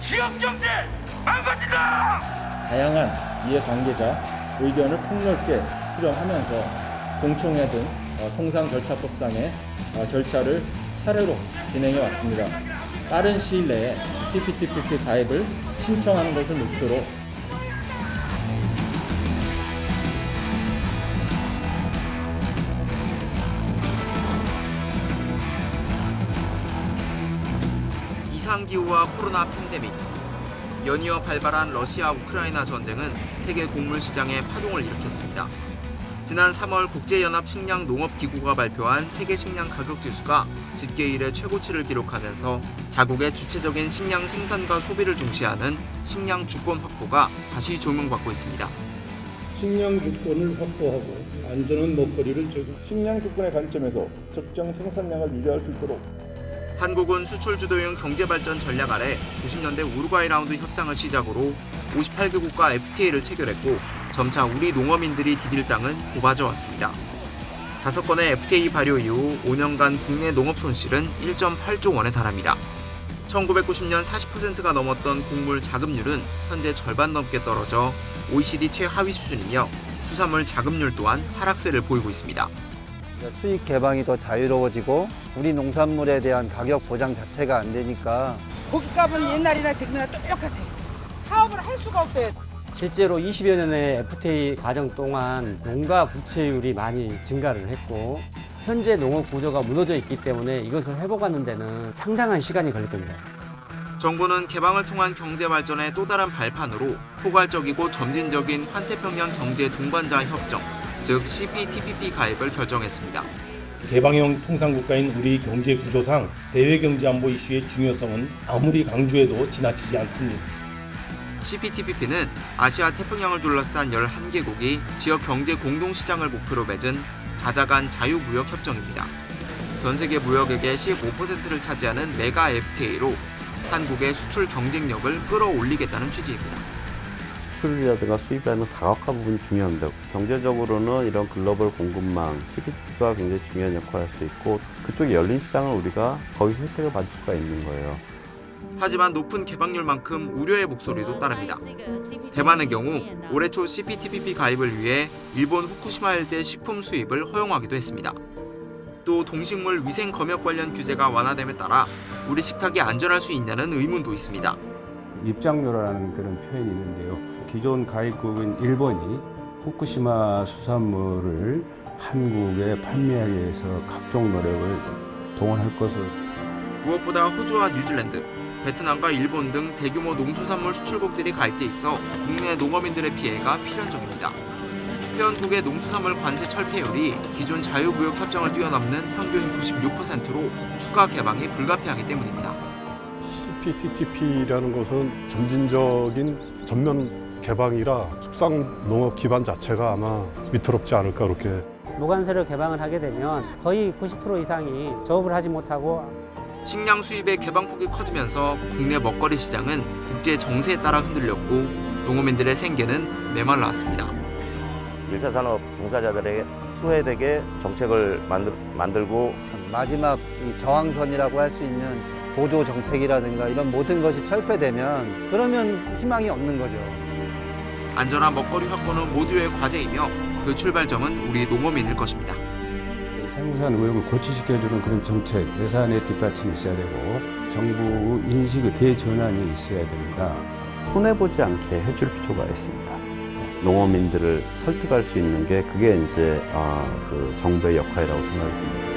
지역 경제 망가진다. 다양한 이해관계자 의견을 폭넓게 수렴하면서 공청회 등 통상절차법상의 절차를 차례로 진행해 왔습니다. 빠른 시일 내에 CPTPP 가입을 신청하는 것을 목표로 이상기후와 코로나 팬데믹, 연이어 발발한 러시아 우크라이나 전쟁은 세계 곡물 시장에 파동을 일으켰습니다. 지난 3월 국제연합식량농업기구가 발표한 세계 식량 가격 지수가 집계 이래 최고치를 기록하면서 자국의 주체적인 식량 생산과 소비를 중시하는 식량 주권 확보가 다시 조명받고 있습니다. 식량 주권을 확보하고 안전한 먹거리를 제공. 식량 주권의 관점에서 적정 생산량을 유지할 수 있도록 한국은 수출 주도형 경제발전 전략 아래 90년대 우루과이 라운드 협상을 시작으로 58개국과 FTA를 체결했고 점차 우리 농어민들이 디딜 땅은 좁아져 왔습니다. 5건의 FTA 발효 이후 5년간 국내 농업 손실은 1.8조 원에 달합니다. 1990년 40%가 넘었던 곡물 자급률은 현재 절반 넘게 떨어져 OECD 최하위 수준이며 수산물 자급률 또한 하락세를 보이고 있습니다. 수익 개방이 더 자유로워지고 우리 농산물에 대한 가격 보장 자체가 안 되니까 고깃값은 옛날이나 지금이나 똑같아. 사업을 할 수가 없어요. 실제로 20여 년의 FTA 과정 동안 농가 부채율이 많이 증가를 했고 현재 농업 구조가 무너져 있기 때문에 이것을 회복하는 데는 상당한 시간이 걸릴 겁니다. 정부는 개방을 통한 경제 발전의 또 다른 발판으로 포괄적이고 점진적인 환태평양 경제 동반자 협정, 즉 CPTPP 가입을 결정했습니다. 개방형 통상국가인 우리 경제 구조상 대외경제안보 이슈의 중요성은 아무리 강조해도 지나치지 않습니다. CPTPP는 아시아 태평양을 둘러싼 11개국이 지역 경제 공동시장을 목표로 맺은 다자간 자유무역 협정입니다. 전 세계 무역액의 15%를 차지하는 메가 FTA로 한국의 수출 경쟁력을 끌어올리겠다는 취지입니다. 수출이라든가 수입이라는 다각화 부분이 중요합니다. 경제적으로는 이런 글로벌 공급망, CPTP가 굉장히 중요한 역할을 할 수 있고 그쪽에 열린 시장을 우리가 거기서 혜택을 받을 수가 있는 거예요. 하지만 높은 개방률만큼 우려의 목소리도 따릅니다. 대만의 경우 올해 초 CPTPP 가입을 위해 일본 후쿠시마 일대 식품 수입을 허용하기도 했습니다. 또 동식물 위생 검역 관련 규제가 완화됨에 따라 우리 식탁이 안전할 수 있냐는 의문도 있습니다. 입장료라는 그런 표현이 있는데요. 기존 가입국인 일본이 후쿠시마 수산물을 한국에 판매하기 위해서 각종 노력을 동원할 것으로. 무엇보다 호주와 뉴질랜드, 베트남과 일본 등 대규모 농수산물 수출국들이 가입돼 있어 국내 농어민들의 피해가 필연적입니다. 회원국의 농수산물 관세 철폐율이 기존 자유무역 협정을 뛰어넘는 평균 96%로 추가 개방이 불가피하기 때문입니다. CPTPP라는 것은 점진적인 전면 개방이라 축산농업 기반 자체가 아마 위태롭지 않을까 그렇게. 노관세를 개방을 하게 되면 거의 90% 이상이 조업을 하지 못하고 식량 수입의 개방폭이 커지면서 국내 먹거리 시장은 국제 정세에 따라 흔들렸고 농어민들의 생계는 메말라왔습니다. 1차 산업 종사자들에게 소외되게 정책을 만들고 마지막 이 저항선이라고 할 수 있는 보조 정책이라든가 이런 모든 것이 철폐되면 그러면 희망이 없는 거죠. 안전한 먹거리 확보는 모두의 과제이며 그 출발점은 우리 농어민일 것입니다. 생산 의욕을 고취시켜주는 그런 정책, 예산의 뒷받침이 있어야 되고 정부 인식의 대전환이 있어야 됩니다. 손해보지 않게 해줄 필요가 있습니다. 농어민들을 설득할 수 있는 게 그게 이제 그 정부의 역할이라고 생각이 듭니다.